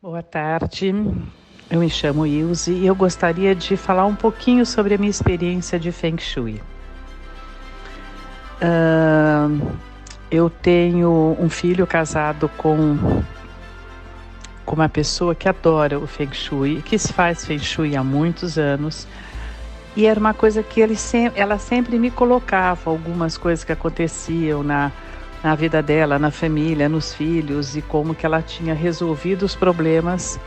Boa tarde, eu me chamo Ilse e eu gostaria de falar um pouquinho sobre a minha experiência de Feng Shui. Eu tenho um filho casado com uma pessoa que adora o Feng Shui, que faz Feng Shui há muitos anos. E era uma coisa que ela sempre me colocava, algumas coisas que aconteciam na vida dela, na família, nos filhos, e como que ela tinha resolvido os problemas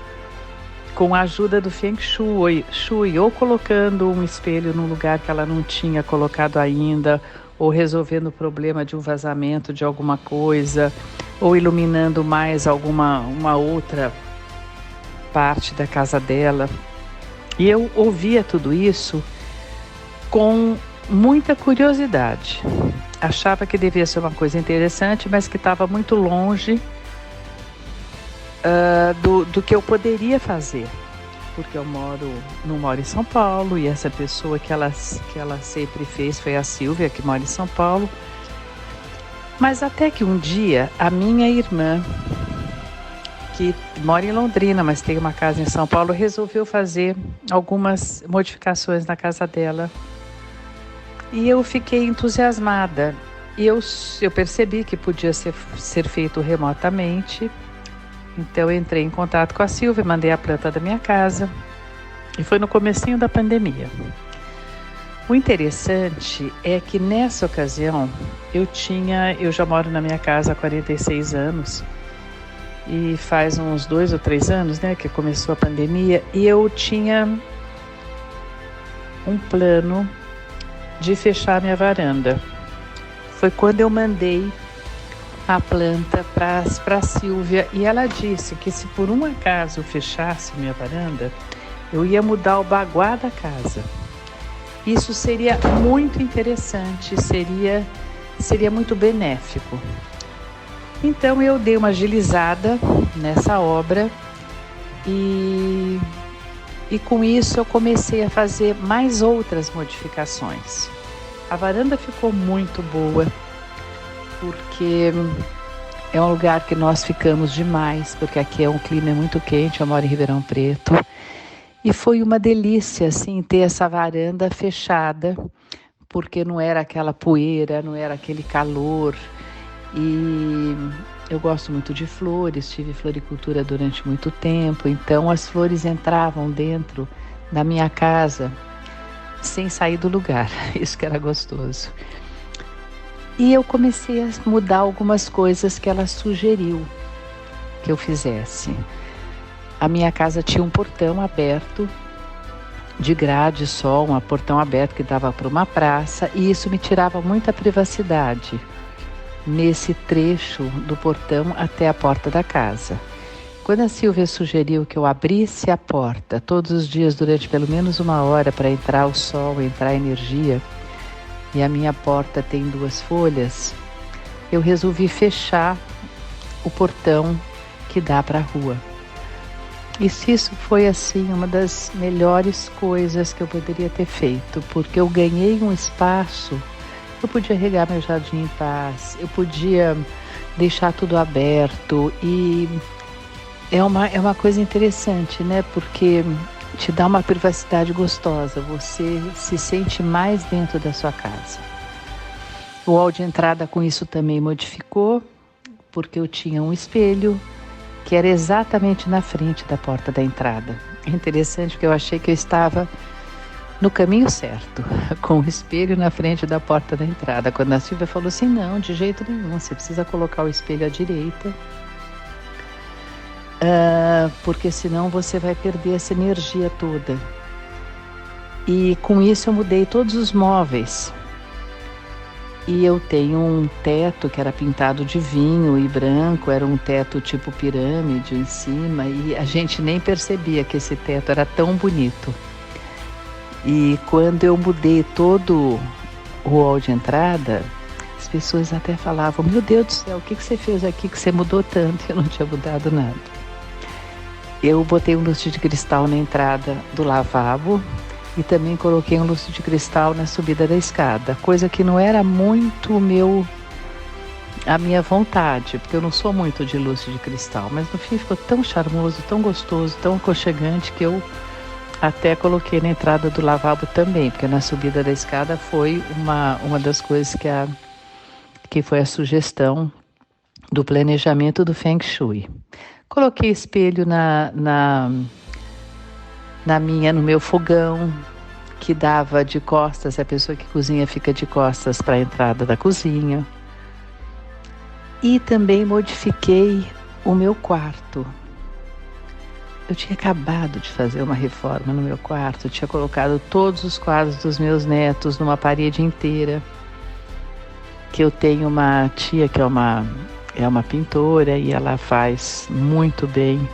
com a ajuda do Feng Shui, ou colocando um espelho num lugar que ela não tinha colocado ainda, ou resolvendo o problema de um vazamento de alguma coisa, ou iluminando mais uma outra parte da casa dela. E eu ouvia tudo isso com muita curiosidade. Achava que devia ser uma coisa interessante, mas que estava muito longe do que eu poderia fazer. Porque eu não moro em São Paulo, e essa pessoa que ela sempre fez foi a Silvia, que mora em São Paulo. Mas até que um dia, a minha irmã, que mora em Londrina, mas tem uma casa em São Paulo, resolveu fazer algumas modificações na casa dela. E eu fiquei entusiasmada. E eu percebi que podia ser feito remotamente. Então eu entrei em contato com a Silvia, mandei a planta da minha casa. E foi no comecinho da pandemia. O interessante é que nessa ocasião, eu já moro na minha casa há 46 anos. E faz uns 2 ou 3 anos, né, que começou a pandemia. E eu tinha um plano de fechar minha varanda. Foi quando eu mandei a planta para a Silvia, e ela disse que se por um acaso eu fechasse minha varanda, eu ia mudar o baguá da casa. Isso seria muito interessante, seria muito benéfico. Então eu dei uma agilizada nessa obra e com isso eu comecei a fazer mais outras modificações. A varanda ficou muito boa, porque é um lugar que nós ficamos demais, porque aqui é um clima muito quente, eu moro em Ribeirão Preto. E foi uma delícia, assim, ter essa varanda fechada, porque não era aquela poeira, não era aquele calor. E eu gosto muito de flores, tive floricultura durante muito tempo, então as flores entravam dentro da minha casa sem sair do lugar, isso que era gostoso. E eu comecei a mudar algumas coisas que ela sugeriu que eu fizesse. A minha casa tinha um portão aberto, de grade só, um portão aberto que dava para uma praça, e isso me tirava muita privacidade nesse trecho do portão até a porta da casa. Quando a Silvia sugeriu que eu abrisse a porta todos os dias durante pelo menos 1 hora para entrar o sol, entrar a energia, e a minha porta tem 2 folhas, eu resolvi fechar o portão que dá para a rua. E isso foi assim uma das melhores coisas que eu poderia ter feito, porque eu ganhei um espaço. Eu podia regar meu jardim em paz, eu podia deixar tudo aberto, e é uma coisa interessante, né? Porque te dá uma privacidade gostosa, você se sente mais dentro da sua casa. O hall de entrada com isso também modificou, porque eu tinha um espelho que era exatamente na frente da porta da entrada. É interessante porque eu achei que eu estava no caminho certo, com o espelho na frente da porta da entrada. Quando a Silvia falou assim, não, de jeito nenhum, você precisa colocar o espelho à direita, porque senão você vai perder essa energia toda. E com isso eu mudei todos os móveis. E eu tenho um teto que era pintado de vinho e branco, era um teto tipo pirâmide em cima, e a gente nem percebia que esse teto era tão bonito. E quando eu mudei todo o hall de entrada, as pessoas até falavam, meu Deus do céu, o que você fez aqui que você mudou tanto? Eu não tinha mudado nada. Eu botei um lustre de cristal na entrada do lavabo e também coloquei um lustre de cristal na subida da escada, coisa que não era muito a minha vontade, porque eu não sou muito de lustre de cristal, mas no fim ficou tão charmoso, tão gostoso, tão aconchegante que eu até coloquei na entrada do lavabo também, porque na subida da escada foi uma das coisas que foi a sugestão do planejamento do Feng Shui. Coloquei espelho no meu fogão, que dava de costas, a pessoa que cozinha fica de costas para a entrada da cozinha. E também modifiquei o meu quarto. Eu tinha acabado de fazer uma reforma no meu quarto, eu tinha colocado todos os quadros dos meus netos numa parede inteira, que eu tenho uma tia que é uma pintora e ela faz muito bem,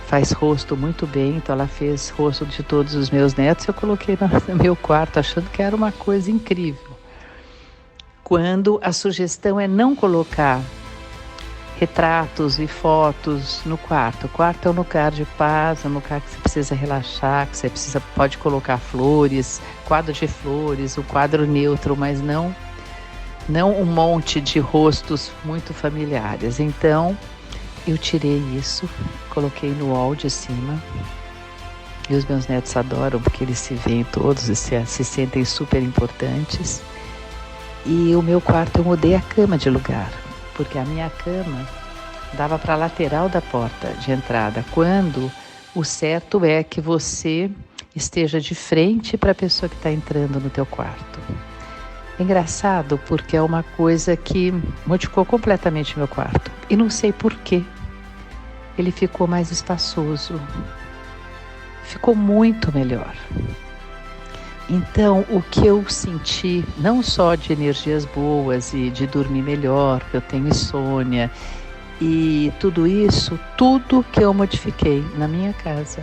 faz rosto muito bem, então ela fez rosto de todos os meus netos, eu coloquei no meu quarto achando que era uma coisa incrível. Quando a sugestão é não colocar retratos e fotos no quarto. O quarto é um lugar de paz, é um lugar que você precisa relaxar, que você pode colocar flores, quadro de flores, o quadro neutro, mas não um monte de rostos muito familiares. Então, eu tirei isso, coloquei no wall de cima. E os meus netos adoram, porque eles se veem todos e se sentem super importantes. E o meu quarto eu mudei a cama de lugar, porque a minha cama dava para a lateral da porta de entrada, quando o certo é que você esteja de frente para a pessoa que está entrando no teu quarto. É engraçado porque é uma coisa que modificou completamente meu quarto. E não sei por quê. Ele ficou mais espaçoso. Ficou muito melhor. Então, o que eu senti, não só de energias boas e de dormir melhor, que eu tenho insônia, e tudo isso, tudo que eu modifiquei na minha casa,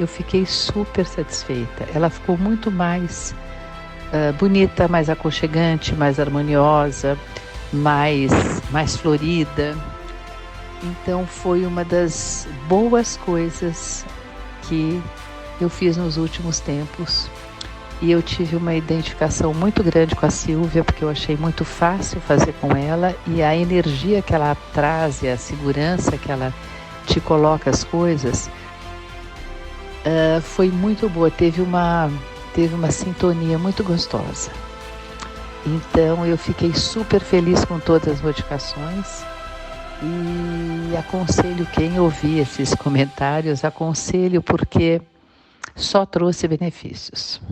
eu fiquei super satisfeita. Ela ficou muito mais bonita, mais aconchegante, mais harmoniosa, mais florida. Então, foi uma das boas coisas que eu fiz nos últimos tempos. E eu tive uma identificação muito grande com a Silvia, porque eu achei muito fácil fazer com ela, e a energia que ela traz e a segurança que ela te coloca as coisas foi muito boa, teve uma sintonia muito gostosa. Então eu fiquei super feliz com todas as modificações e aconselho quem ouvir esses comentários, aconselho porque só trouxe benefícios.